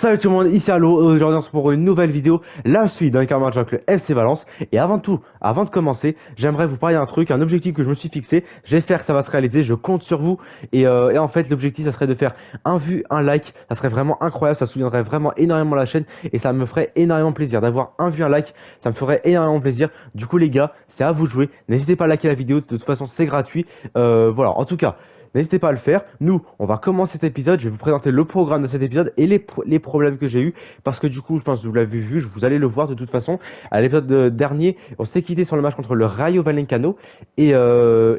Salut tout le monde, ici Allo, aujourd'hui on se retrouve pour une nouvelle vidéo, la suite d'un match avec le FC Valence. Et avant tout, avant de commencer, j'aimerais vous parler d'un truc, un objectif que je me suis fixé. J'espère que ça va se réaliser, je compte sur vous. Et en fait, l'objectif, ça serait de faire un vue, un like. Ça serait vraiment incroyable, ça soutiendrait vraiment énormément la chaîne. Et ça me ferait énormément plaisir d'avoir un vue, un like. Ça me ferait énormément plaisir. Du coup, les gars, c'est à vous de jouer. N'hésitez pas à liker la vidéo, de toute façon, c'est gratuit. Voilà, en tout cas. N'hésitez pas à le faire. Nous, on va commencer cet épisode. Je vais vous présenter le programme de cet épisode et les problèmes que j'ai eu. Parce que du coup, je pense que vous l'avez vu, vous allez le voir de toute façon. À l'épisode dernier, on s'est quitté sur le match contre le Rayo Vallecano. Et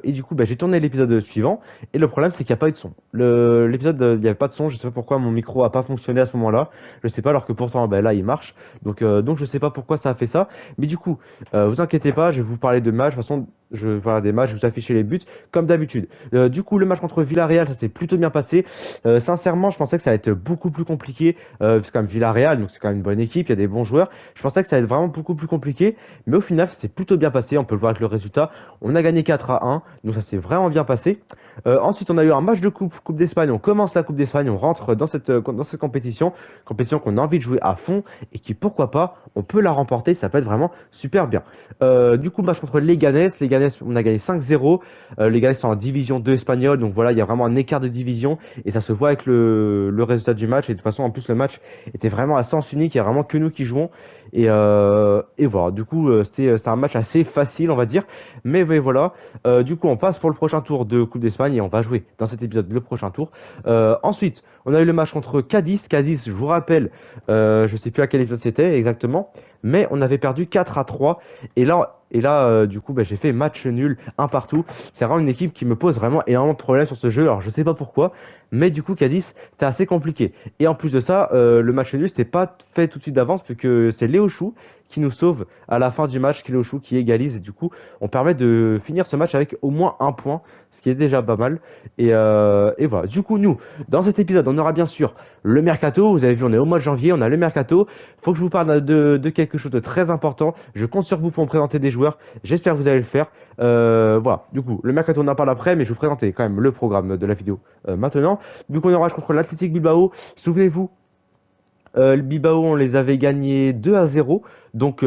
du coup, bah, j'ai tourné l'épisode suivant. Et le problème, c'est qu'il n'y a pas eu de son. L'épisode, il n'y avait pas de son. Je ne sais pas pourquoi mon micro n'a pas fonctionné à ce moment-là. Je ne sais pas, alors que pourtant, bah, là, il marche. Donc je ne sais pas pourquoi ça a fait ça. Mais du coup, vous inquiétez pas, je vais vous parler de match. De toute façon, je vais parler des matchs, je vais vous afficher les buts, comme d'habitude. Du coup, le match contre Villarreal, ça s'est plutôt bien passé. Sincèrement, je pensais que ça allait être beaucoup plus compliqué. C'est quand même Villarreal, donc c'est quand même une bonne équipe, il y a des bons joueurs. Je pensais que ça allait être vraiment beaucoup plus compliqué. Mais au final, ça s'est plutôt bien passé. On peut le voir avec le résultat. On a gagné 4-1, donc ça s'est vraiment bien passé. Ensuite, on a eu un match de Coupe d'Espagne. On commence la Coupe d'Espagne, on rentre dans cette compétition qu'on a envie de jouer à fond et qui, pourquoi pas, on peut la remporter. Ça peut être vraiment super bien. Du coup, match contre Leganés. Leganés, on a gagné 5-0. Les Leganés sont en division 2 espagnole, donc voilà, il y a vraiment un écart de division et ça se voit avec le résultat du match. Et de toute façon, en plus, le match était vraiment à sens unique. Il n'y a vraiment que nous qui jouons. Et voilà, du coup, c'était un match assez facile, on va dire. Mais voilà, du coup, on passe pour le prochain tour de Coupe d'Espagne et on va jouer dans cet épisode le prochain tour. Ensuite, on a eu le match contre Cadiz. Cadiz, je vous rappelle, je sais plus à quel épisode c'était exactement, mais on avait perdu 4-3. Et là, du coup, bah, j'ai fait match nul, un partout. C'est vraiment une équipe qui me pose vraiment énormément de problèmes sur ce jeu. Alors, je sais pas pourquoi, mais du coup, Cadiz, c'était assez compliqué. Et en plus de ça, le match nul, c'était pas fait tout de suite d'avance, puisque c'est Léo Chou qui nous sauve à la fin du match, Léo Chou qui égalise. Et du coup, on permet de finir ce match avec au moins un point, ce qui est déjà pas mal. Et voilà. Du coup, nous, dans cet épisode, on aura bien sûr le mercato. Vous avez vu, on est au mois de janvier, on a le mercato. Faut que je vous parle de quelque chose de très important. Je compte sur vous pour me présenter des joueurs. J'espère que vous allez le faire. Voilà, du coup, le mercato on en parle après, mais je vais vous présenter quand même le programme de la vidéo maintenant. Du coup, on aura contre l'Athletic Bilbao. Souvenez-vous, le Bilbao, on les avait gagnés 2-0. Donc,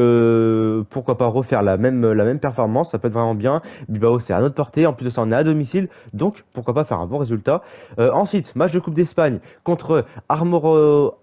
pourquoi pas refaire la même performance, ça peut être vraiment bien. Bilbao, c'est à notre portée. En plus de ça, on est à domicile. Donc, pourquoi pas faire un bon résultat. Ensuite, match de Coupe d'Espagne contre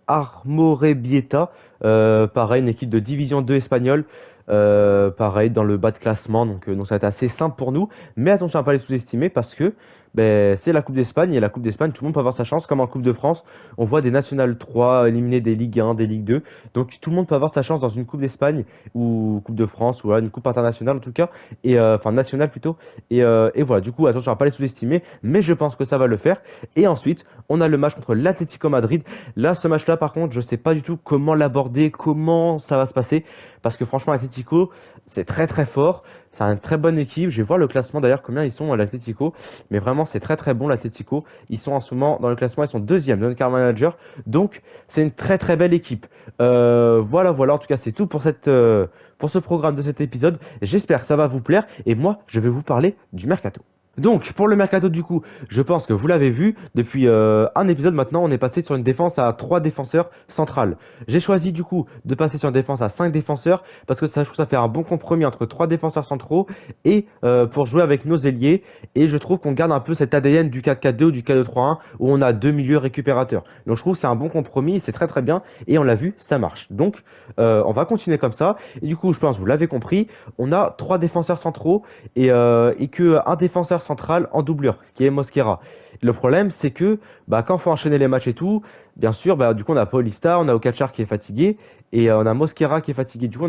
Armorebieta. Pareil, une équipe de Division 2 espagnole. Pareil, dans le bas de classement. Donc ça va être assez simple pour nous. Mais attention à ne pas les sous-estimer parce que ben, c'est la Coupe d'Espagne. Et la Coupe d'Espagne, tout le monde peut avoir sa chance. Comme en Coupe de France, on voit des National 3 éliminer des Ligue 1, des Ligue 2. Donc tout le monde peut avoir sa chance dans une Coupe d'Espagne ou Coupe de France ou voilà, une Coupe internationale en tout cas. Enfin nationale plutôt. Et voilà, du coup, attention à ne pas les sous-estimer. Mais je pense que ça va le faire. Et ensuite, on a le match contre l'Atlético Madrid. Là, ce match-là, par contre, je ne sais pas du tout comment l'aborder, comment ça va se passer. Parce que franchement, l'Atlético, c'est très très fort. C'est une très bonne équipe. Je vais voir le classement d'ailleurs, combien ils sont à l'Atlético. Mais vraiment, c'est très très bon l'Atlético. Ils sont en ce moment dans le classement, ils sont deuxième, le car manager. Donc, c'est une très très belle équipe. Voilà, voilà. En tout cas, c'est tout pour ce programme de cet épisode. J'espère que ça va vous plaire. Et moi, je vais vous parler du mercato. Donc, pour le mercato, du coup, je pense que vous l'avez vu, depuis un épisode maintenant, on est passé sur une défense à 3 défenseurs centrales. J'ai choisi, du coup, de passer sur une défense à 5 défenseurs, parce que ça, je trouve que ça fait un bon compromis entre 3 défenseurs centraux, et pour jouer avec nos ailiers, et je trouve qu'on garde un peu cet ADN du 4-4-2 ou du 4-2-3-1, où on a deux milieux récupérateurs. Donc, je trouve que c'est un bon compromis, c'est très très bien, et on l'a vu, ça marche. Donc, on va continuer comme ça, et du coup, je pense, vous l'avez compris, on a 3 défenseurs centraux, et que un défenseur central en doublure, ce qui est Mosquera. Le problème, c'est que bah, quand il faut enchaîner les matchs et tout, bien sûr, bah, du coup, on a Paulista, on a Okachar qui est fatigué, et on a Mosquera qui est fatigué. Du coup,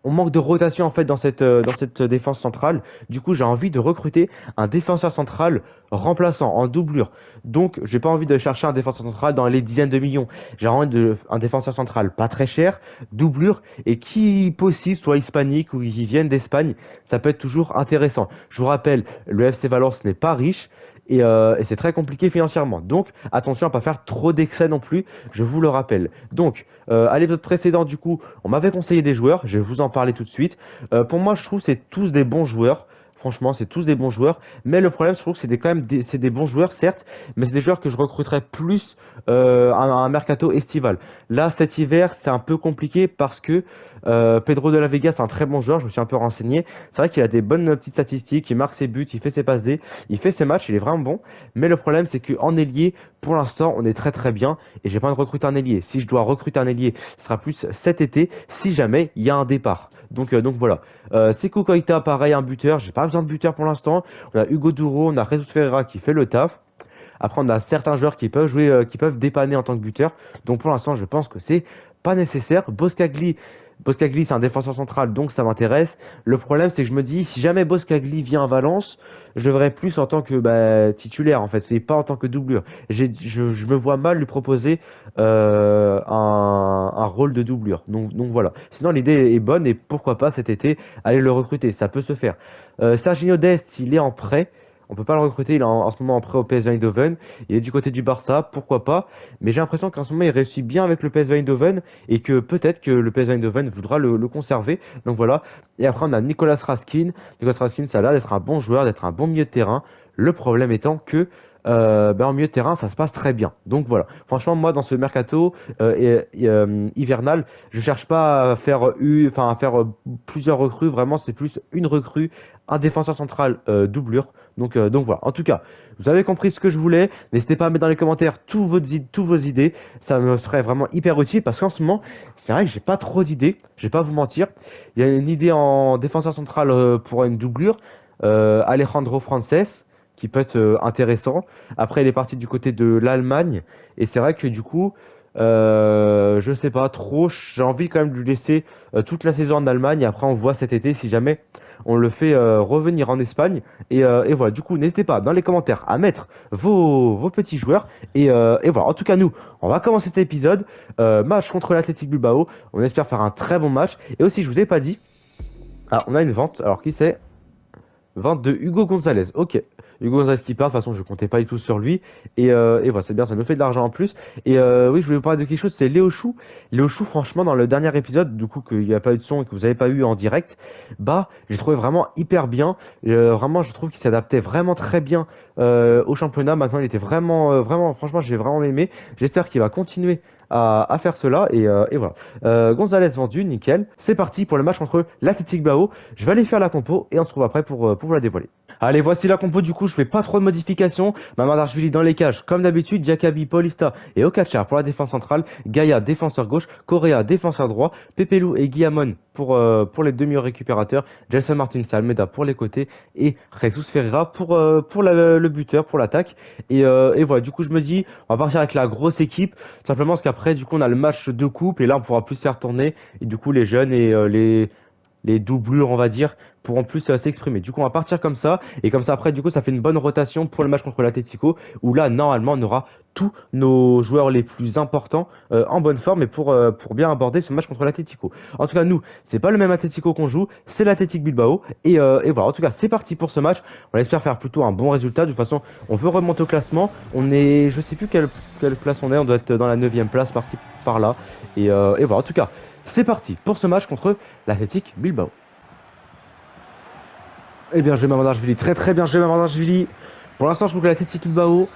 on manque de rotation en fait dans cette défense centrale. Du coup, j'ai envie de recruter un défenseur central remplaçant en doublure. Donc, j'ai pas envie de chercher un défenseur central dans les dizaines de millions. J'ai envie de un défenseur central pas très cher, doublure et qui possible soit hispanique ou qui vienne d'Espagne. Ça peut être toujours intéressant. Je vous rappelle, le FC Valence n'est pas riche. Et c'est très compliqué financièrement. Donc, attention à ne pas faire trop d'excès non plus, je vous le rappelle. Donc, à l'épisode précédent, du coup, on m'avait conseillé des joueurs, je vais vous en parler tout de suite. Pour moi, je trouve que c'est tous des bons joueurs. Franchement, c'est tous des bons joueurs. Mais le problème, je trouve que quand même c'est des bons joueurs, certes, mais c'est des joueurs que je recruterais plus à un mercato estival. Là, cet hiver, c'est un peu compliqué parce que Pedro de la Vega, c'est un très bon joueur. Je me suis un peu renseigné. C'est vrai qu'il a des bonnes petites statistiques. Il marque ses buts, il fait ses passes D, il fait ses matchs. Il est vraiment bon. Mais le problème, c'est qu'en ailier, pour l'instant, on est très très bien. Et j'ai pas envie de recruter un ailier. Si je dois recruter un ailier, ce sera plus cet été, si jamais il y a un départ. Donc voilà. Sekou Koita, pareil, un buteur. J'ai pas besoin de buteur pour l'instant. On a Hugo Duro, on a Jesus Ferreira qui fait le taf. Après, on a certains joueurs qui peuvent jouer, qui peuvent dépanner en tant que buteur. Donc pour l'instant, je pense que c'est pas nécessaire. Boskagli, c'est un défenseur central, donc ça m'intéresse. Le problème, c'est que je me dis, si jamais Boskagli vient à Valence, je le verrai plus en tant que titulaire, en fait, et pas en tant que doublure. Je me vois mal lui proposer un rôle de doublure. Donc voilà. Sinon, l'idée est bonne, et pourquoi pas cet été, aller le recruter. Ça peut se faire. Serginho Dest, il est en prêt. On peut pas le recruter, il est en ce moment en prêt au PSV Eindhoven. Il est du côté du Barça, pourquoi pas. Mais j'ai l'impression qu'en ce moment, il réussit bien avec le PSV Eindhoven et que peut-être que le PSV Eindhoven voudra le conserver. Donc voilà. Et après, on a Nicolas Raskin. Nicolas Raskin, ça a l'air d'être un bon joueur, d'être un bon milieu de terrain. Le problème étant que en milieu de terrain, ça se passe très bien. Donc voilà. Franchement, moi, dans ce mercato hivernal, je cherche pas à faire, à faire plusieurs recrues. Vraiment, c'est plus une recrue, un défenseur central doublure. Donc voilà. En tout cas, vous avez compris ce que je voulais. N'hésitez pas à mettre dans les commentaires tous vos idées. Ça me serait vraiment hyper utile parce qu'en ce moment, c'est vrai que j'ai pas trop d'idées. Je vais pas vous mentir. Il y a une idée en défenseur central pour une doublure. Alejandro Frances qui peut être intéressant. Après, il est parti du côté de l'Allemagne. Et c'est vrai que du coup, je sais pas trop. J'ai envie quand même de lui laisser toute la saison en Allemagne. Et après, on voit cet été si jamais on le fait revenir en Espagne. Et voilà, du coup, n'hésitez pas dans les commentaires à mettre vos petits joueurs. Et voilà, en tout cas, nous, on va commencer cet épisode. Match contre l'Athletic Bilbao. On espère faire un très bon match. Et aussi, je vous ai pas dit, ah, on a une vente. Alors, qui c'est? Vente de Hugo Gonzalez. Ok. Hugo Gonzalez qui part. De toute façon, je comptais pas du tout sur lui. Et voilà, c'est bien, ça me fait de l'argent en plus. Et oui, je voulais vous parler de quelque chose. C'est Léo Chou. Léo Chou, franchement, dans le dernier épisode, du coup, qu'il n'y a pas eu de son et que vous n'avez pas eu en direct, bah, j'ai trouvé vraiment hyper bien. Vraiment, je trouve qu'il s'adaptait vraiment très bien au championnat. Maintenant, il était vraiment, franchement, j'ai vraiment aimé. J'espère qu'il va continuer à faire cela. Et voilà. Gonzalez vendu, nickel. C'est parti pour le match contre l'Athletic Bilbao. Je vais aller faire la compo et on se retrouve après pour vous la dévoiler. Allez, voici la compo du coup, je fais pas trop de modifications. Mamadashvili dans les cages, comme d'habitude, Diakabi, Paulista et Okacar pour la défense centrale, Gaïa, défenseur gauche, Correa, défenseur droit, Pepelu et Guillamon pour les deux meilleurs récupérateurs, Gelson Martins et Almeida pour les côtés et Jesus Ferreira pour le buteur, pour l'attaque. Et voilà, du coup, je me dis, on va partir avec la grosse équipe, simplement parce qu'après, du coup, on a le match de coupe et là, on pourra plus faire tourner. Et du coup, les jeunes et les doublures, on va dire, pourront plus s'exprimer. Du coup, on va partir comme ça. Et comme ça, après, du coup, ça fait une bonne rotation pour le match contre l'Atlético, où là, normalement, on aura tous nos joueurs les plus importants en bonne forme et pour bien aborder ce match contre l'Atlético. En tout cas, nous, c'est pas le même Atlético qu'on joue, c'est l'Athletic Bilbao. Et voilà, en tout cas, c'est parti pour ce match. On espère faire plutôt un bon résultat. De toute façon, on veut remonter au classement. On est, je sais plus quelle place on doit être dans la 9e place, par-ci, par-là. Et voilà, en tout cas, c'est parti pour ce match contre l'Athletic Bilbao. Eh bien, je vais Mamadashvili, très très bien, je vais Mamadashvili. Pour l'instant, je trouve que l'Athletic Bilbao,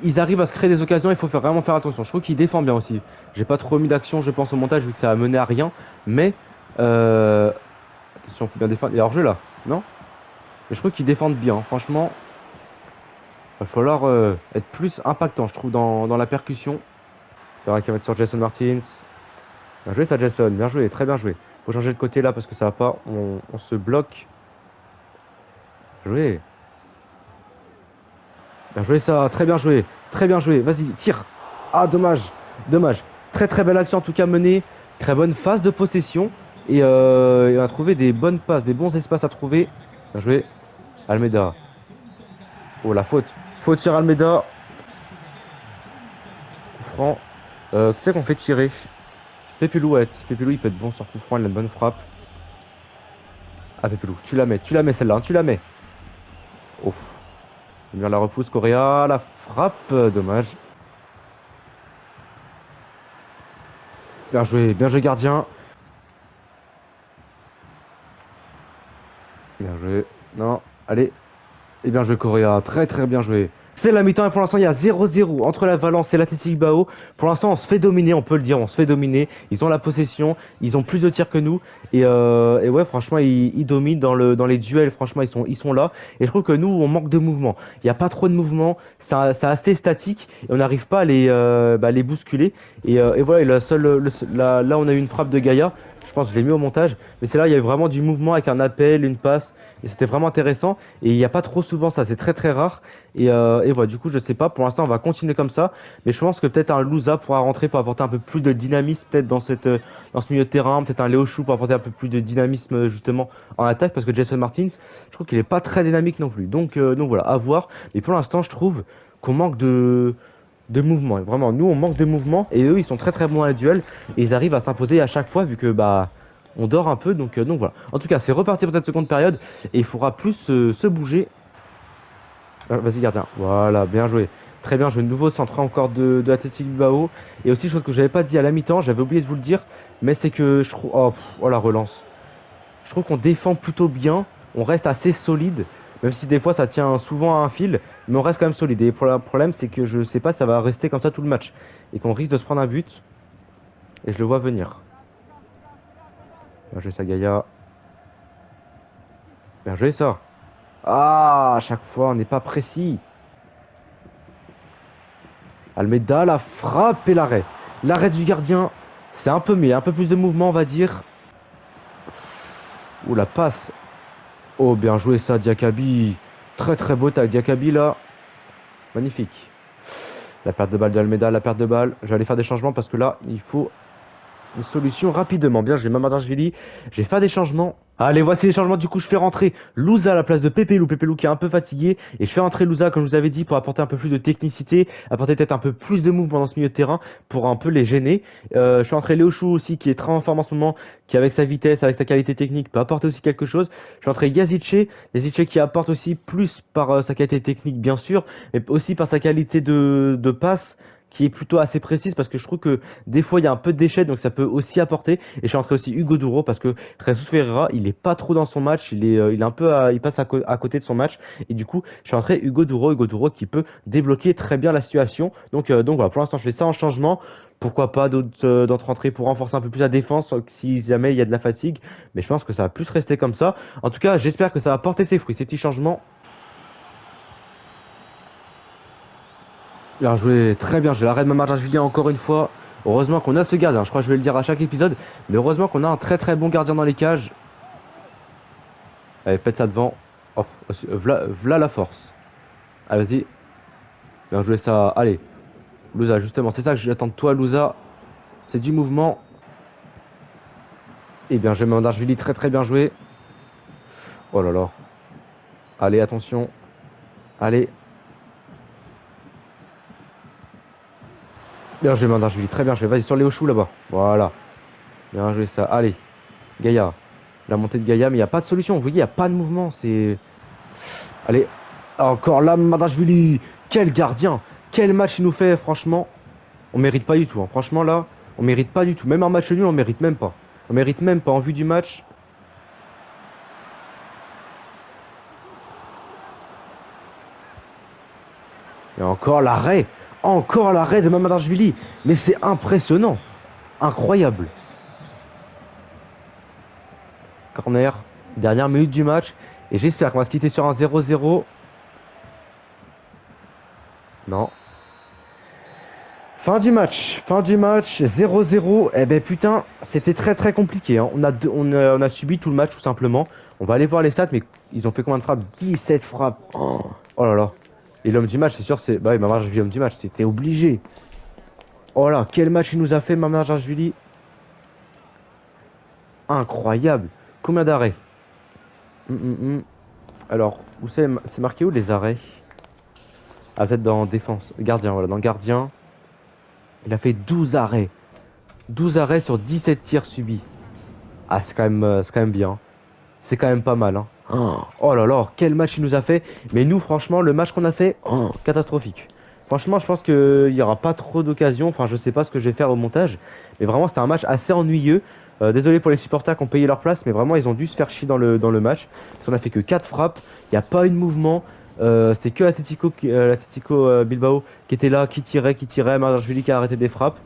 ils arrivent à se créer des occasions, il faut vraiment faire attention. Je trouve qu'ils défendent bien aussi. J'ai pas trop mis d'action, je pense, au montage, vu que ça a mené à rien. Mais, attention, il faut bien défendre. Il y a hors-jeu là, non? Mais je trouve qu'ils défendent bien, franchement. Il va falloir être plus impactant, je trouve, dans la percussion. C'est vrai qu'il va être sur Jason Martins. Bien joué ça, Jason, bien joué, très bien joué. Faut changer de côté là parce que ça va pas, on se bloque. Joué. Bien joué ça, très bien joué, vas-y, tire. Ah, dommage, dommage. Très très belle action en tout cas menée, très bonne phase de possession. Et on a trouvé des bonnes passes, des bons espaces à trouver. Bien joué, Almeida. Oh la faute, faute sur Almeida. Coup franc. Qui c'est qu'on fait tirer? Pépelou, ouais, Pépelou il peut être bon sur coup franc, il a une bonne frappe. Ah Pépelou, tu la mets celle-là, hein, tu la mets. Oh. Bien la repousse, Correa, la frappe, dommage. Bien joué gardien. Bien joué. Non, allez. Et bien joué Correa, très très bien joué. C'est la mi-temps et pour l'instant il y a 0-0 entre la Valence et l'Athletic Bilbao. Pour l'instant on se fait dominer, on peut le dire, on se fait dominer. Ils ont la possession, ils ont plus de tirs que nous. Et ouais franchement ils dominent dans les duels, franchement ils sont là. Et je trouve que nous on manque de mouvement. Il n'y a pas trop de mouvement, c'est assez statique et on n'arrive pas à les bousculer. Et voilà, et là on a eu une frappe de Gaïa. Je pense que je l'ai mis au montage. Mais c'est là, il y a eu vraiment du mouvement avec un appel, une passe. Et c'était vraiment intéressant. Et il n'y a pas trop souvent ça, c'est très très rare. Et voilà, du coup, je sais pas. Pour l'instant, on va continuer comme ça. Mais je pense que peut-être un Louza pourra rentrer pour apporter un peu plus de dynamisme, peut-être dans ce milieu de terrain. Peut-être un Léo Chou pour apporter un peu plus de dynamisme, justement, en attaque. Parce que Jason Martins, je trouve qu'il est pas très dynamique non plus. Donc voilà, à voir. Mais pour l'instant, je trouve qu'on manque de mouvement. Et vraiment, nous, on manque de mouvement. Et eux, ils sont très très bons à la duel. Et ils arrivent à s'imposer à chaque fois, vu que bah. On dort un peu, donc voilà. En tout cas, c'est reparti pour cette seconde période. Et il faudra plus se bouger. Vas-y, gardien. Voilà, bien joué. Très bien joué. Nouveau centre encore de l'Athletic Bilbao. Et aussi, chose que j'avais pas dit à la mi-temps, j'avais oublié de vous le dire. Mais c'est que je trouve. Oh, la relance. Je trouve qu'on défend plutôt bien. On reste assez solide. Même si des fois ça tient souvent à un fil. Mais on reste quand même solide. Et le problème, c'est que je sais pas si ça va rester comme ça tout le match. Et qu'on risque de se prendre un but. Et je le vois venir. Bien joué, Sagaya. Bien joué, ça. Ah, à chaque fois, on n'est pas précis. Almeida, la frappe et l'arrêt. L'arrêt du gardien, c'est un peu mieux, un peu plus de mouvement, on va dire. Ouh, la passe. Oh, bien joué ça, Diakabi. Très très beau tac, Diakabi là. Magnifique. La perte de balle de Almeida, la perte de balle. J'allais faire des changements parce que là, il faut une solution rapidement. Bien, j'ai Mamadashvili. Je vais faire des changements. Allez, voici les changements. Du coup, je fais rentrer Louza à la place de Pépélou. Pépélou qui est un peu fatigué. Et je fais rentrer Louza, comme je vous avais dit, pour apporter un peu plus de technicité, apporter peut-être un peu plus de mouvement dans ce milieu de terrain pour un peu les gêner. Je fais rentrer Léo Chou aussi, qui est très en forme en ce moment, qui avec sa vitesse, avec sa qualité technique, peut apporter aussi quelque chose. Je fais rentrer Yazice. Yazice qui apporte aussi plus par sa qualité technique, bien sûr, mais aussi par sa qualité de passe qui est plutôt assez précise parce que je trouve que des fois il y a un peu de déchets donc ça peut aussi apporter et je suis entré aussi Hugo Duro parce que Jesus Ferreira il est pas trop dans son match, il est un peu il passe à côté de son match et du coup je suis entré Hugo Duro qui peut débloquer très bien la situation donc voilà, pour l'instant je fais ça en changement. Pourquoi pas d'autres entrées pour renforcer un peu plus la défense si jamais il y a de la fatigue, mais je pense que ça va plus rester comme ça. En tout cas j'espère que ça va porter ses fruits ces petits changements. Bien joué, très bien. J'ai l'arrêt de Mamadashvili encore une fois. Heureusement qu'on a ce gardien. Je crois que je vais le dire à chaque épisode. Mais heureusement qu'on a un très très bon gardien dans les cages. Allez, pète ça devant. Oh, v'là la force. Allez, vas-y. Bien joué ça. Allez. Louza, justement. C'est ça que j'attends de toi, Louza. C'est du mouvement. Et bien, j'ai Mamadashvili très très bien joué. Oh là là. Allez, attention. Allez. Bien joué, Mamadashvili. Très bien joué. Vas-y, sur Léo Chou là-bas. Voilà. Bien joué ça. Allez. Gaïa. La montée de Gaïa, mais il n'y a pas de solution. Vous voyez, il n'y a pas de mouvement. C'est. Allez. Encore là, Mamadashvili. Quel gardien. Quel match il nous fait, franchement. On mérite pas du tout. Hein. Franchement, là, on mérite pas du tout. Même un match nul, on mérite même pas. On mérite même pas en vue du match. Et encore l'arrêt. Encore l'arrêt de Mamadashvili. Mais c'est impressionnant. Incroyable. Corner. Dernière minute du match. Et j'espère qu'on va se quitter sur un 0-0. Non. Fin du match, 0-0. Eh ben putain, c'était très très compliqué. Hein. On a subi tout le match tout simplement. On va aller voir les stats, mais ils ont fait combien de frappes? 17 frappes. Oh là là. Et l'homme du match, c'est sûr, c'est. Bah oui, Mamadashvili, l'homme du match, c'était obligé. Oh là, quel match il nous a fait, Mamadashvili. Incroyable. Combien d'arrêts? Alors, où c'est marqué où les arrêts? Ah, peut-être dans défense. Gardien, voilà, dans gardien. Il a fait 12 arrêts. 12 arrêts sur 17 tirs subis. Ah, c'est quand même bien. C'est quand même pas mal. Hein. Oh là là, quel match il nous a fait. Mais nous, franchement, le match qu'on a fait, catastrophique. Franchement, je pense qu'il n'y aura pas trop d'occasions. Enfin, je sais pas ce que je vais faire au montage. Mais vraiment, c'était un match assez ennuyeux. Désolé pour les supporters qui ont payé leur place. Mais vraiment, ils ont dû se faire chier dans le match. Parce qu'on a fait que 4 frappes. Il n'y a pas eu de mouvement. C'était que l'Atlético Bilbao qui était là, qui tirait, Marjuli qui a arrêté des frappes.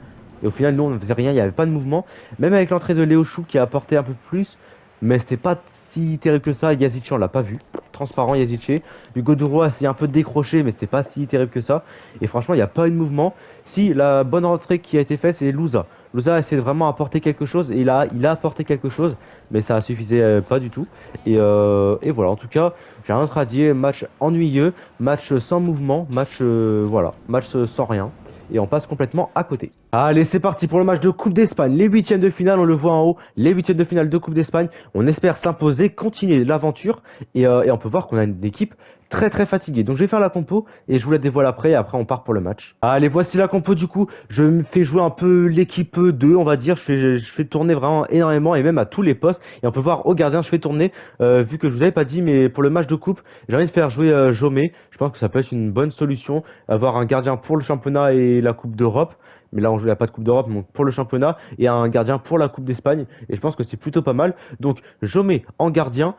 Et au final, nous, on ne faisait rien, il n'y avait pas de mouvement. Même avec l'entrée de Léo Chou qui a apporté un peu plus, mais c'était pas si terrible que ça. Yazici, on l'a pas vu. Transparent, Yazici. Hugo Duro a essayé un peu de décrocher, mais c'était pas si terrible que ça. Et franchement, il n'y a pas eu de mouvement. Si, la bonne rentrée qui a été faite, c'est Louza. Louza a essayé de vraiment apporter quelque chose, et il a apporté quelque chose, mais ça suffisait pas du tout. Et voilà, en tout cas, j'ai rien d'autre à dire. Match ennuyeux, match sans mouvement, match, voilà, match sans rien. Et on passe complètement à côté. Allez, c'est parti pour le match de Coupe d'Espagne. Les huitièmes de finale, on le voit en haut. Les huitièmes de finale de Coupe d'Espagne. On espère s'imposer, continuer l'aventure. Et on peut voir qu'on a une équipe très très fatiguée. Donc je vais faire la compo et je vous la dévoile après. Et après, on part pour le match. Allez, voici la compo du coup. Je me fais jouer un peu l'équipe 2, on va dire. Je fais tourner vraiment énormément et même à tous les postes. Et on peut voir au gardien, je fais tourner. Vu que je vous avais pas dit, mais pour le match de coupe, j'ai envie de faire jouer Jomé. Je pense que ça peut être une bonne solution. Avoir un gardien pour le championnat et la Coupe d'Europe. Mais là, on joue, il n'y a pas de Coupe d'Europe, donc pour le championnat, et un gardien pour la Coupe d'Espagne. Et je pense que c'est plutôt pas mal. Donc, Jomé en gardien,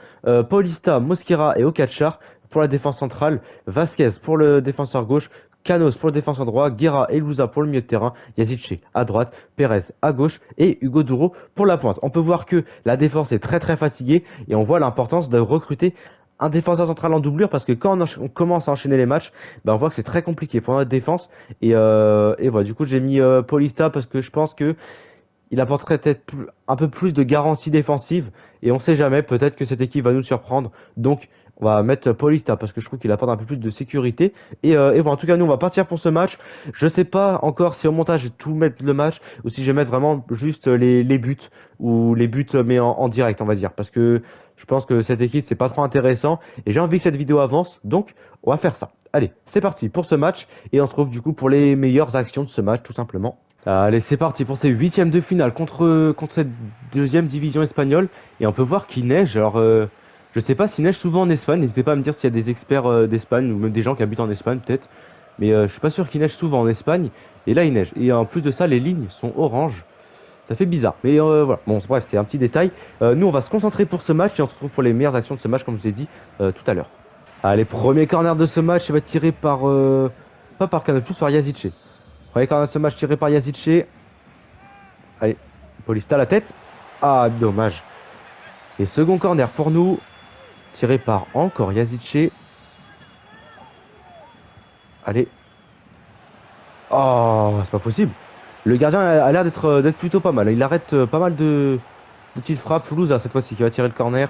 Paulista, Mosquera et Okachar pour la défense centrale, Vasquez pour le défenseur gauche, Canos pour le défenseur droit, Guerra et Louza pour le milieu de terrain, Yazice à droite, Pérez à gauche et Hugo Duro pour la pointe. On peut voir que la défense est très très fatiguée et on voit l'importance de recruter un défenseur central en doublure parce que quand on commence à enchaîner les matchs, on voit que c'est très compliqué pour notre défense. Et voilà, du coup j'ai mis Paulista parce que je pense que il apporterait peut-être un peu plus de garantie défensive et on sait jamais, peut-être que cette équipe va nous surprendre. Donc on va mettre Paulista parce que je trouve qu'il apporte un peu plus de sécurité. Et voilà, en tout cas, nous on va partir pour ce match. Je sais pas encore si au montage je vais tout mettre le match ou si je vais mettre vraiment juste les buts ou les buts mais en direct, on va dire. Parce que je pense que cette équipe c'est pas trop intéressant et j'ai envie que cette vidéo avance. Donc on va faire ça. Allez, c'est parti pour ce match et on se retrouve du coup pour les meilleures actions de ce match tout simplement. Allez, c'est parti pour ces huitièmes de finale contre cette deuxième division espagnole. Et on peut voir qu'il neige. Alors, je sais pas s'il neige souvent en Espagne. N'hésitez pas à me dire s'il y a des experts d'Espagne ou même des gens qui habitent en Espagne peut-être. Mais je suis pas sûr qu'il neige souvent en Espagne. Et là, il neige. Et en plus de ça, les lignes sont oranges. Ça fait bizarre. Mais voilà. Bon, bref, c'est un petit détail. Nous, on va se concentrer pour ce match et on se retrouve pour les meilleures actions de ce match, comme je vous ai dit tout à l'heure. Allez, premier corner de ce match, il va être tiré par... pas par Cano, plus par Yazice. Premier corner de ce match tiré par Yazice. Allez, Paulista la tête. Ah, dommage. Et second corner pour nous. Tiré par encore Yazice. Allez. Oh, c'est pas possible. Le gardien a l'air d'être plutôt pas mal. Il arrête pas mal de petites frappes. Louza cette fois-ci qui va tirer le corner.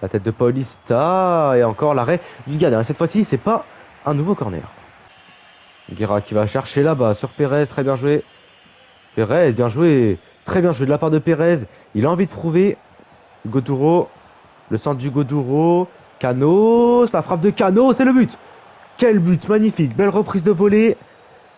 La tête de Paulista. Et encore l'arrêt du gardien. Cette fois-ci, c'est pas un nouveau corner. Guerra qui va chercher là-bas sur Pérez. Très bien joué. Pérez, bien joué. Très bien joué de la part de Pérez. Il a envie de prouver. Goduro. Le centre du Goduro. Cano. La frappe de Cano. C'est le but. Quel but magnifique. Belle reprise de volée.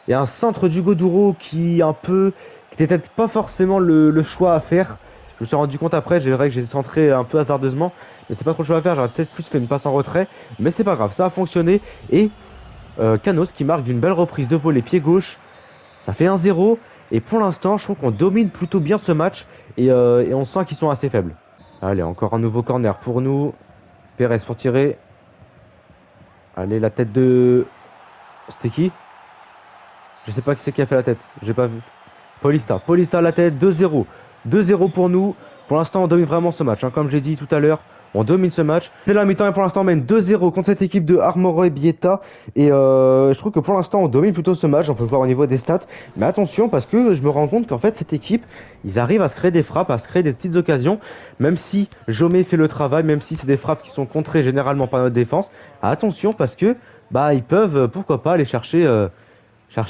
Et un centre du Goduro qui était peut-être pas forcément le choix à faire. Je me suis rendu compte après, j'ai vrai que j'ai centré un peu hasardeusement, mais c'est pas trop le choix à faire. J'aurais peut-être plus fait une passe en retrait, mais c'est pas grave, ça a fonctionné. Et Canos qui marque d'une belle reprise de volée pied gauche. Ça fait 1-0. Et pour l'instant, je trouve qu'on domine plutôt bien ce match. Et on sent qu'ils sont assez faibles. Allez, encore un nouveau corner pour nous. Pérez pour tirer. Allez, la tête de... C'était qui? Je sais pas qui c'est qui a fait la tête. J'ai pas vu. Paulista. Paulista à la tête. 2-0. 2-0 pour nous. Pour l'instant, on domine vraiment ce match. Comme j'ai dit tout à l'heure, on domine ce match. C'est la mi-temps et pour l'instant, on mène 2-0 contre cette équipe de Armoro et Bieta. Et je trouve que pour l'instant, on domine plutôt ce match. On peut le voir au niveau des stats. Mais attention, parce que je me rends compte qu'en fait, cette équipe, ils arrivent à se créer des frappes, à se créer des petites occasions. Même si Jomé fait le travail, même si c'est des frappes qui sont contrées généralement par notre défense. Attention, parce que ils peuvent, pourquoi pas, aller chercher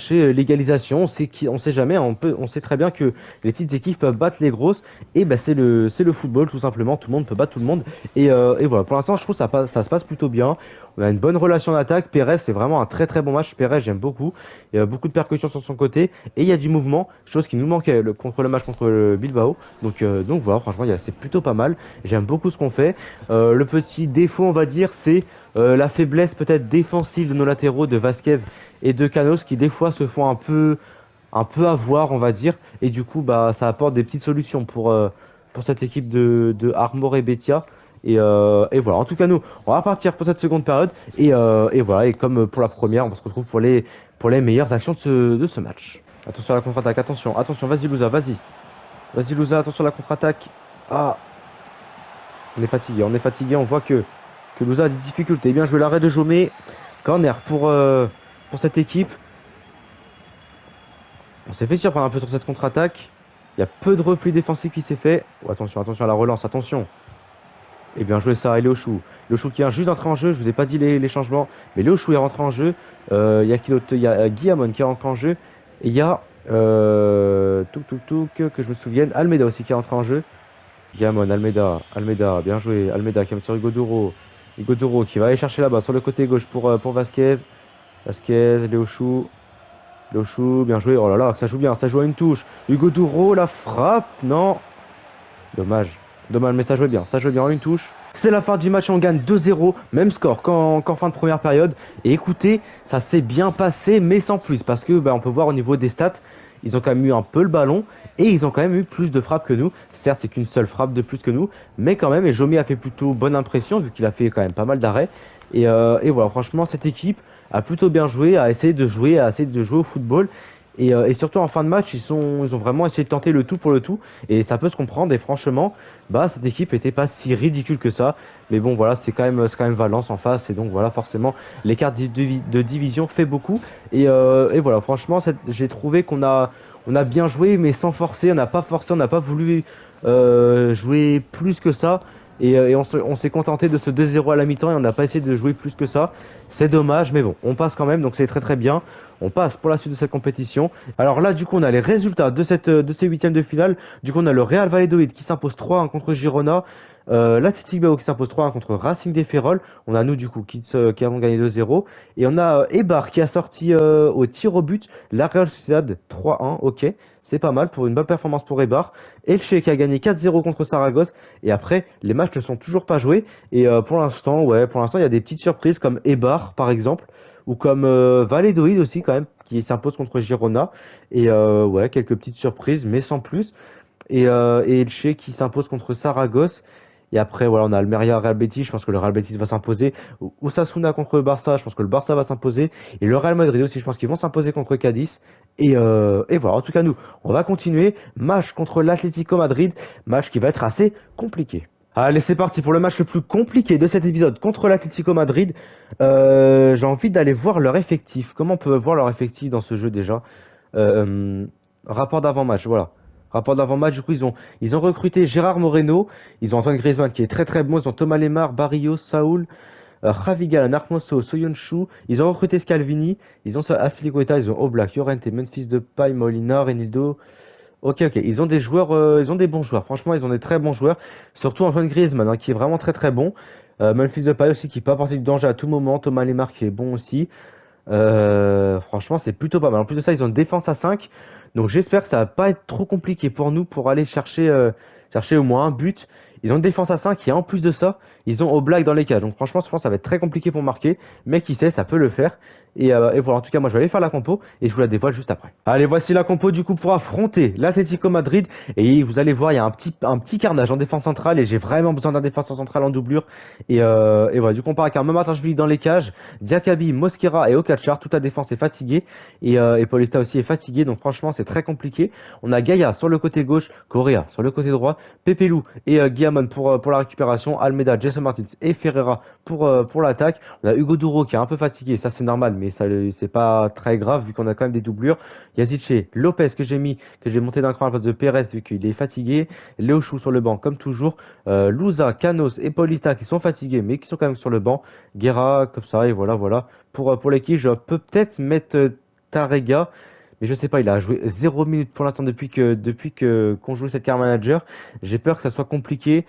l'égalisation. On sait jamais, on sait très bien que les petites équipes peuvent battre les grosses et c'est le football tout simplement, tout le monde peut battre tout le monde et voilà, pour l'instant je trouve que ça se passe plutôt bien. On a une bonne relation d'attaque. Pérez c'est vraiment un très très bon match. Pérez j'aime beaucoup, il y a beaucoup de percussions sur son côté et il y a du mouvement, chose qui nous manquait contre le match contre le Bilbao. Donc voilà, franchement c'est plutôt pas mal, j'aime beaucoup ce qu'on fait. Le petit défaut on va dire c'est la faiblesse peut-être défensive de nos latéraux, de Vasquez et de Canos qui des fois se font un peu avoir on va dire, et du coup ça apporte des petites solutions pour cette équipe de Armor et Betia. Et voilà, en tout cas nous, on va partir pour cette seconde période. Et voilà, et comme pour la première, on se retrouve pour les meilleures actions de ce match. Attention à la contre-attaque, attention, attention, vas-y Louza, vas-y. Vas-y Louza, attention à la contre-attaque. Ah, on est fatigué, on voit que Louza a des difficultés. Bien joué l'arrêt de Jomé. Corner pour cette équipe. On s'est fait surprendre un peu sur cette contre-attaque. Il y a peu de repli défensif qui s'est fait. Oh, attention, attention à la relance, attention. Et bien joué ça, et Léochou. Léochou qui vient juste d'entrer en jeu, je vous ai pas dit les changements, mais Léochou est rentré en jeu. Il y a qui d'autre? Il y a Guillamon qui est rentré en jeu. Et il y a que je me souvienne, Almeida aussi qui est rentré en jeu. Guillamon, Almeida, bien joué. Almeida qui va sur Hugo Duro. Hugo Duro qui va aller chercher là-bas sur le côté gauche pour Vasquez. Vasquez, Léochou. Léochou, bien joué. Oh là là, ça joue bien, ça joue à une touche. Hugo Duro, la frappe, non. Dommage. Dommage, mais ça jouait bien en une touche. C'est la fin du match, on gagne 2-0, même score qu'en fin de première période. Et écoutez, ça s'est bien passé, mais sans plus, parce que on peut voir au niveau des stats, ils ont quand même eu un peu le ballon, et ils ont quand même eu plus de frappes que nous. Certes, c'est qu'une seule frappe de plus que nous, mais quand même, et Jomé a fait plutôt bonne impression, vu qu'il a fait quand même pas mal d'arrêts. Et voilà, franchement, cette équipe a plutôt bien joué, a essayé de jouer au football. Et surtout en fin de match, ils ont vraiment essayé de tenter le tout pour le tout. Et ça peut se comprendre. Et franchement, cette équipe était pas si ridicule que ça. Mais bon, voilà, c'est quand même Valence en face. Et donc voilà, forcément, l'écart de division fait beaucoup. Et voilà, franchement, j'ai trouvé on a bien joué, mais sans forcer. On n'a pas forcé, on n'a pas voulu jouer plus que ça. Et on s'est contenté de ce 2-0 à la mi-temps et on n'a pas essayé de jouer plus que ça. C'est dommage, mais bon, on passe quand même, donc c'est très très bien. On passe pour la suite de cette compétition. Alors là, du coup, on a les résultats de ces huitièmes de finale. Du coup, on a le Real Valladolid qui s'impose 3-1 contre Girona. L'Athletic Bilbao qui s'impose 3-1 contre Racing des Ferrol. On a nous, du coup, qui avons gagné 2-0. Et on a Eibar qui a sorti au tir au but la Real Sociedad 3-1. Ok, c'est pas mal pour une bonne performance pour Eibar. Elche qui a gagné 4-0 contre Saragosse. Et après, les matchs ne sont toujours pas joués. Et pour l'instant, il y a des petites surprises comme Eibar, par exemple. Ou comme Valladolid aussi, quand même, qui s'impose contre Girona. Et quelques petites surprises, mais sans plus. Et Elche qui s'impose contre Saragosse. Et après, voilà, on a Almeria, Real Betis. Je pense que le Real Betis va s'imposer. Osasuna contre le Barça. Je pense que le Barça va s'imposer. Et le Real Madrid aussi. Je pense qu'ils vont s'imposer contre Cadiz. Et voilà. En tout cas, nous, on va continuer. Match contre l'Atlético Madrid. Match qui va être assez compliqué. Allez, c'est parti pour le match le plus compliqué de cet épisode contre l'Atlético Madrid. J'ai envie d'aller voir leur effectif. Comment on peut voir leur effectif dans ce jeu déjà? Rapport d'avant-match, voilà. Rapport d'avant-match, du coup, ils ont recruté Gérard Moreno, ils ont Antoine Griezmann qui est très très bon, ils ont Thomas Lemar, Barrios, Saúl, Javi Galán, Hermoso, Soyuncu, ils ont recruté Scalvini, ils ont Aspilicueta, ils ont Oblak, Llorente, Memphis Depay, Molina, Renildo. Ok, ils ont des joueurs, ils ont des bons joueurs. Franchement, ils ont des très bons joueurs. Surtout Antoine Griezmann, qui est vraiment très très bon. Memphis Depay aussi, qui peut apporter du danger à tout moment. Thomas Lemar, qui est bon aussi. Franchement, c'est plutôt pas mal. En plus de ça, ils ont une défense à 5. Donc j'espère que ça va pas être trop compliqué pour nous pour aller chercher au moins un but. Ils ont une défense à 5 et en plus de ça, ils ont Oblak dans les cages. Donc franchement, je pense que ça va être très compliqué pour marquer. Mais qui sait, ça peut le faire. Et voilà, en tout cas, moi je vais aller faire la compo et je vous la dévoile juste après. Allez, voici la compo du coup pour affronter l'Atlético Madrid. Et vous allez voir, il y a un petit carnage en défense centrale et j'ai vraiment besoin d'un défenseur central en doublure. Et voilà, du coup, on part avec un Mamarashvili dans les cages, Diakabi, Mosquera et Okachar. Toute la défense est fatiguée et Paulista aussi est fatigué. Donc franchement, c'est très compliqué. On a Gaïa sur le côté gauche, Correa sur le côté droit, Pepelu et Guillamon pour la récupération, Almeida, Jason Martins et Ferreira pour l'attaque. On a Hugo Duro qui est un peu fatigué, ça c'est normal, mais ça c'est pas très grave vu qu'on a quand même des doublures. Yazice, Lopez que j'ai monté d'un cran à la place de Pérez vu qu'il est fatigué. Léochou sur le banc comme toujours. Louza, Canos et Paulista qui sont fatigués mais qui sont quand même sur le banc. Guerra comme ça et voilà. Pour l'équipe, je peux peut-être mettre Tarega. Mais je sais pas, il a joué 0 minutes pour l'instant depuis qu'on joue cette carte manager. J'ai peur que ça soit compliqué.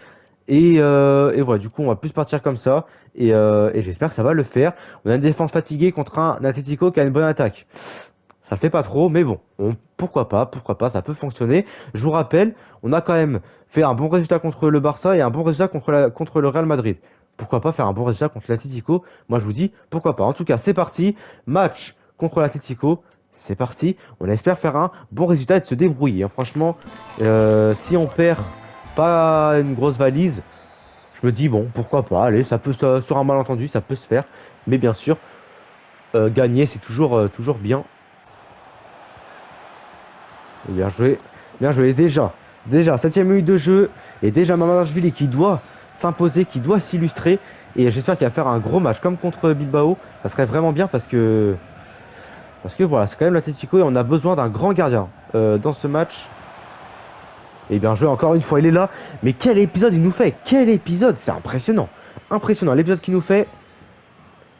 Et voilà, du coup, on va plus partir comme ça. Et j'espère que ça va le faire. On a une défense fatiguée contre un Atletico qui a une bonne attaque. Ça le fait pas trop, mais bon, pourquoi pas, ça peut fonctionner. Je vous rappelle, on a quand même fait un bon résultat contre le Barça et un bon résultat contre le Real Madrid. Pourquoi pas faire un bon résultat contre l'Atlético? Moi, je vous dis, pourquoi pas. En tout cas, c'est parti. Match contre l'Atlético. C'est parti. On espère faire un bon résultat et de se débrouiller. Franchement, si on perd pas une grosse valise, Je me dis, bon, pourquoi pas, allez, sur un malentendu, ça peut se faire. Mais bien sûr, gagner, c'est toujours bien. Et bien joué, déjà, 7e minute de jeu, et déjà Mamardashvili qui doit s'imposer, qui doit s'illustrer. Et j'espère qu'il va faire un gros match comme contre Bilbao. Ça serait vraiment bien parce que voilà, c'est quand même l'Atlético et on a besoin d'un grand gardien dans ce match. Et bien joué encore une fois, il est là. Mais quel épisode il nous fait! Quel épisode! C'est impressionnant. Impressionnant l'épisode qu'il nous fait.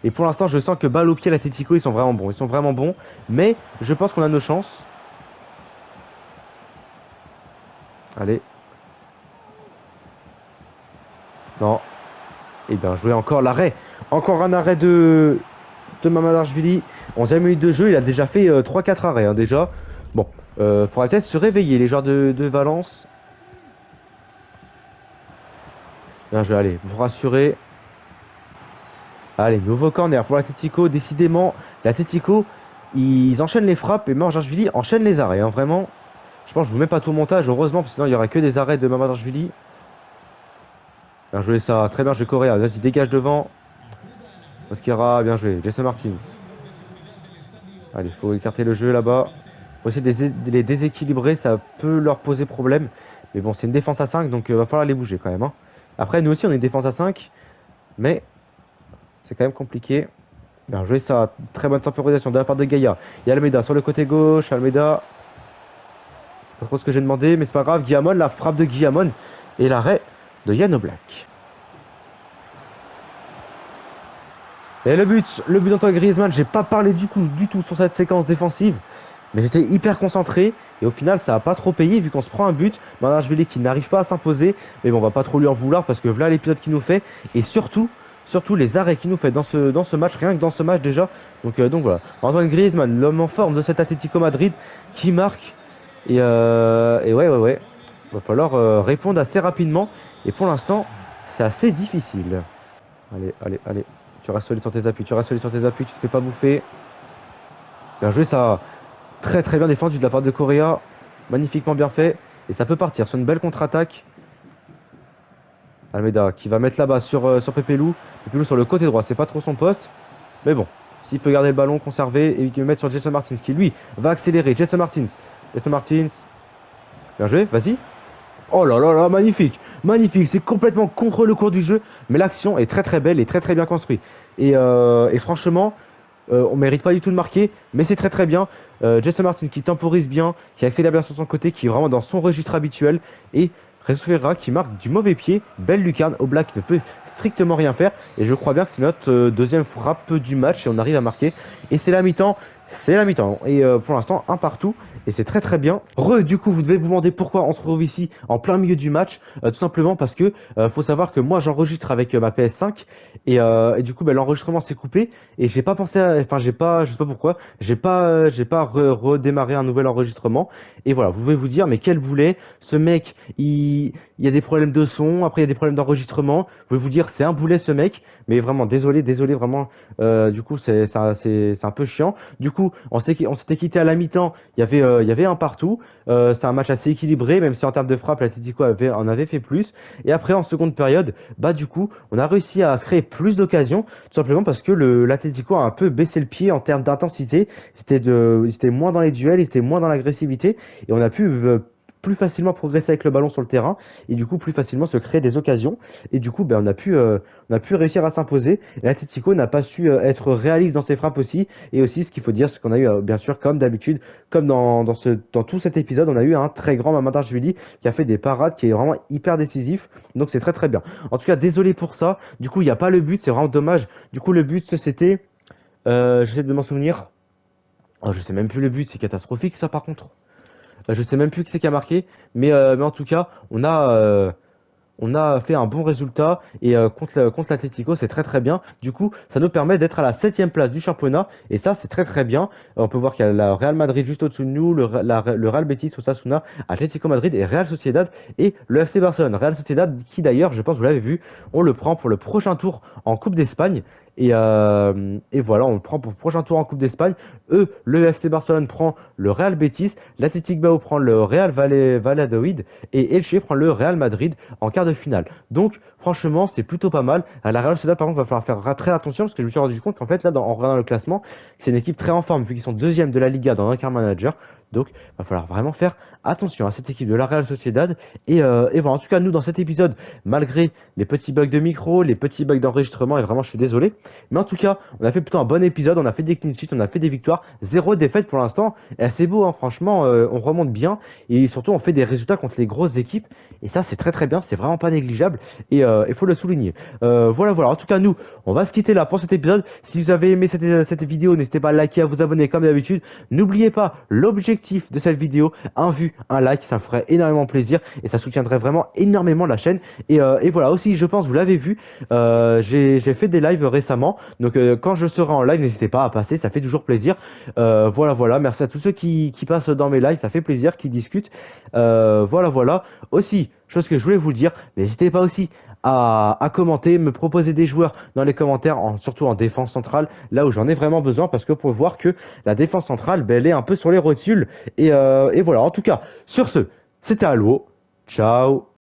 Et pour l'instant, je sens que balle au pied, l'Atlético, ils sont vraiment bons. Ils sont vraiment bons. Mais je pense qu'on a nos chances. Allez. Non. Et bien joué encore l'arrêt. Encore un arrêt de Mamardashvili. 11e minute de jeu, il a déjà fait 3-4 arrêts hein, déjà. Bon, faudrait peut-être se réveiller les joueurs de Valence. Bien joué, allez, vous rassurer. Allez, nouveau corner pour l'Atlético. Décidément, l'Atlético, ils enchaînent les frappes et Mamardashvili enchaîne les arrêts. Hein, vraiment, je pense que je vous mets pas tout le montage, heureusement, parce que sinon il n'y aurait que des arrêts de Mamardashvili. Bien joué ça, très bien joué Correa. Vas-y, dégage devant. Mosquera, bien joué. Jason Martins. Allez, il faut écarter le jeu là-bas. Faut essayer de les déséquilibrer, ça peut leur poser problème. Mais bon, c'est une défense à 5, donc va falloir les bouger quand même. Hein. Après, nous aussi, on est une défense à 5, mais c'est quand même compliqué. Bien joué ça, très bonne temporisation de la part de Gaïa. Il y a Almeida sur le côté gauche, Almeida. C'est pas trop ce que j'ai demandé, mais c'est pas grave. Guillamon, la frappe de Guillamon et l'arrêt de Yann Oblak. Et le but d'Antoine Griezmann, j'ai pas parlé du tout sur cette séquence défensive. Mais j'étais hyper concentré et au final ça n'a pas trop payé vu qu'on se prend un but. Mamardashvili qui n'arrive pas à s'imposer. Mais bon, on va pas trop lui en vouloir parce que voilà l'épisode qu'il nous fait. Et surtout les arrêts qu'il nous fait dans ce match, rien que dans ce match déjà. Donc voilà. Antoine Griezmann, l'homme en forme de cet Atlético Madrid qui marque. Et ouais. Va falloir répondre assez rapidement. Et pour l'instant, c'est assez difficile. Allez. Tu restes solide sur tes appuis, tu te fais pas bouffer. Bien joué ça. Très bien défendu de la part de Correa. Magnifiquement bien fait. Et ça peut partir sur une belle contre-attaque. Almeida qui va mettre là-bas sur Pepelu. Pepelu sur le côté droit. C'est pas trop son poste. Mais bon. S'il peut garder le ballon, conserver. Et il peut mettre sur Jason Martins qui lui va accélérer. Jason Martins. Bien joué. Vas-y. Oh là. Magnifique. C'est complètement contre le cours du jeu. Mais l'action est très belle et très bien construite. Et franchement. On mérite pas du tout de marquer, mais c'est très bien. Jason Martins qui temporise bien, qui accélère bien sur son côté, qui est vraiment dans son registre habituel. Et Jesus Ferreira qui marque du mauvais pied. Belle lucarne. Oblak ne peut strictement rien faire. Et je crois bien que c'est notre deuxième frappe du match et on arrive à marquer. Et c'est la mi-temps. Et pour l'instant, un partout. Et c'est très bien. Du coup, vous devez vous demander pourquoi on se retrouve ici en plein milieu du match. Tout simplement parce que faut savoir que moi j'enregistre avec ma PS5 et du coup l'enregistrement s'est coupé et j'ai pas pensé à, enfin je sais pas pourquoi, j'ai pas redémarré un nouvel enregistrement. Et voilà, vous pouvez vous dire mais quel boulet, ce mec, il y a des problèmes de son, après il y a des problèmes d'enregistrement. Vous pouvez vous dire c'est un boulet ce mec, mais vraiment désolé vraiment. Du coup c'est un peu chiant. Du coup on s'était quitté à la mi-temps. Il y avait un partout. C'est un match assez équilibré, même si en termes de frappe, l'Atlético en avait fait plus. Et après, en seconde période, du coup, on a réussi à se créer plus d'occasions, tout simplement parce que l'Atlético a un peu baissé le pied en termes d'intensité. C'était moins dans les duels, c'était moins dans l'agressivité, et on a pu plus facilement progresser avec le ballon sur le terrain et du coup plus facilement se créer des occasions et du coup on a pu réussir à s'imposer et l'Atlético n'a pas su être réaliste dans ses frappes aussi et aussi ce qu'il faut dire c'est qu'on a eu bien sûr comme d'habitude comme dans tout cet épisode on a eu un très grand Mamardashvili qui a fait des parades qui est vraiment hyper décisif donc c'est très bien en tout cas désolé pour ça du coup il n'y a pas le but c'est vraiment dommage du coup le but c'était j'essaie de m'en souvenir oh, je sais même plus le but c'est catastrophique ça par contre. Je sais même plus qui c'est qui a marqué, mais en tout cas, on a fait un bon résultat et contre l'Atlético, c'est très bien. Du coup, ça nous permet d'être à la 7e place du championnat et ça, c'est très bien. On peut voir qu'il y a le Real Madrid juste au-dessous de nous, le Real Betis, Osasuna, Atlético Madrid et Real Sociedad et le FC Barcelone. Real Sociedad qui d'ailleurs, je pense que vous l'avez vu, on le prend pour le prochain tour en Coupe d'Espagne Et voilà, on le prend pour le prochain tour en Coupe d'Espagne. Eux, le FC Barcelone prend le Real Betis, l'Athletic Bilbao prend le Real Valladolid et Elche prend le Real Madrid en quart de finale. Donc, franchement, c'est plutôt pas mal. À la Real Sociedad, par contre, va falloir faire très attention parce que je me suis rendu compte qu'en fait, là, en regardant le classement, c'est une équipe très en forme vu qu'ils sont deuxième de la Liga dans un quart manager. Donc, il va falloir vraiment faire attention à cette équipe de la Real Sociedad. Et voilà, en tout cas, nous, dans cet épisode, malgré les petits bugs de micro, les petits bugs d'enregistrement, et vraiment, je suis désolé. Mais en tout cas, on a fait plutôt un bon épisode. On a fait des clean sheets, on a fait des victoires. Zéro défaite pour l'instant. Et c'est beau, hein, franchement, on remonte bien. Et surtout, on fait des résultats contre les grosses équipes. Et ça, c'est très très bien. C'est vraiment pas négligeable. Et il faut le souligner. Voilà. En tout cas, nous, on va se quitter là pour cet épisode. Si vous avez aimé cette vidéo, n'hésitez pas à liker, à vous abonner comme d'habitude. N'oubliez pas l'objectif de cette vidéo, un vue, un like, ça me ferait énormément plaisir et ça soutiendrait vraiment énormément la chaîne. Et voilà, aussi, je pense, vous l'avez vu, j'ai fait des lives récemment. Donc, quand je serai en live, n'hésitez pas à passer, ça fait toujours plaisir. Voilà. Merci à tous ceux qui passent dans mes lives, ça fait plaisir, qui discutent. Voilà. Aussi, chose que je voulais vous dire, n'hésitez pas aussi à commenter, me proposer des joueurs dans les commentaires, surtout en défense centrale, là où j'en ai vraiment besoin, parce que pour voir que la défense centrale, ben, elle est un peu sur les rotules. Et voilà, en tout cas, sur ce, c'était Allo. Ciao.